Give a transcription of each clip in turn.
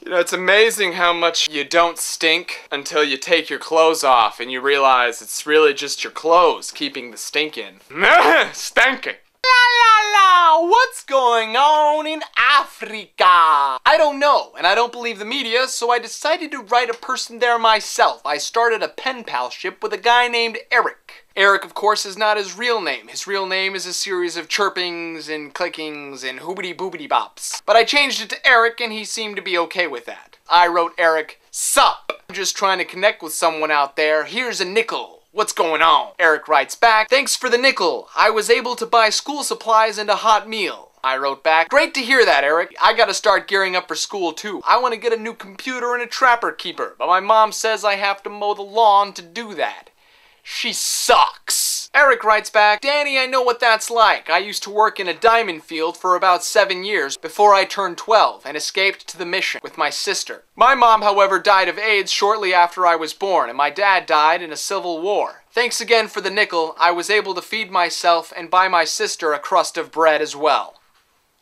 You know, it's amazing how much you don't stink until you take your clothes off and you realize it's really just your clothes keeping the stink in. Stinking. La la la! What's going on in Africa? I don't know, and I don't believe the media, so I decided to write a person there myself. I started a pen palship with a guy named Eric. Eric, of course, is not his real name. His real name is a series of chirpings and clickings and hoobity-boobity bops. But I changed it to Eric, and he seemed to be okay with that. I wrote Eric, sup? I'm just trying to connect with someone out there. Here's a nickel. What's going on? Eric writes back, thanks for the nickel. I was able to buy school supplies and a hot meal. I wrote back, great to hear that, Eric. I gotta start gearing up for school too. I want to get a new computer and a trapper keeper, but my mom says I have to mow the lawn to do that. She sucks. Eric writes back, Danny, I know what that's like. I used to work in a diamond field for about 7 years before I turned 12 and escaped to the mission with my sister. My mom, however, died of AIDS shortly after I was born, and my dad died in a civil war. Thanks again for the nickel. I was able to feed myself and buy my sister a crust of bread as well.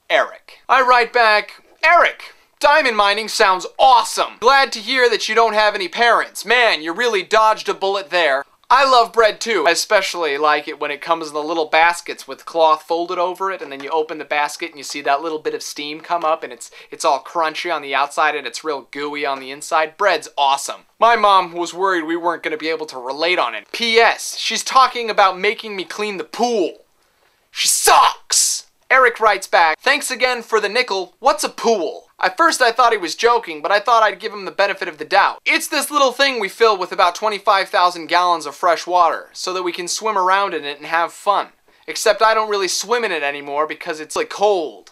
Eric. I write back, Eric, diamond mining sounds awesome. Glad to hear that you don't have any parents. Man, you really dodged a bullet there. I love bread too. I especially like it when it comes in the little baskets with cloth folded over it, and then you open the basket and you see that little bit of steam come up, and it's all crunchy on the outside and it's real gooey on the inside. Bread's awesome. My mom was worried we weren't going to be able to relate on it. P.S. She's talking about making me clean the pool. She sucks! Eric writes back, thanks again for the nickel. What's a pool? At first I thought he was joking, but I thought I'd give him the benefit of the doubt. It's this little thing we fill with about 25,000 gallons of fresh water, so that we can swim around in it and have fun. Except I don't really swim in it anymore because it's like cold.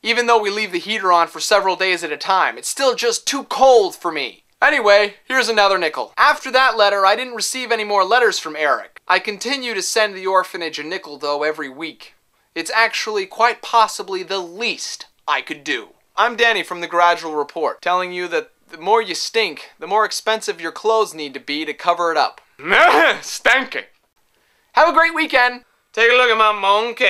Even though we leave the heater on for several days at a time, it's still just too cold for me. Anyway, here's another nickel. After that letter, I didn't receive any more letters from Eric. I continue to send the orphanage a nickel though every week. It's actually quite possibly the least I could do. I'm Danny from the Gradual Report, telling you that the more you stink, the more expensive your clothes need to be to cover it up. Stinking. Have a great weekend. Take a look at my monkey.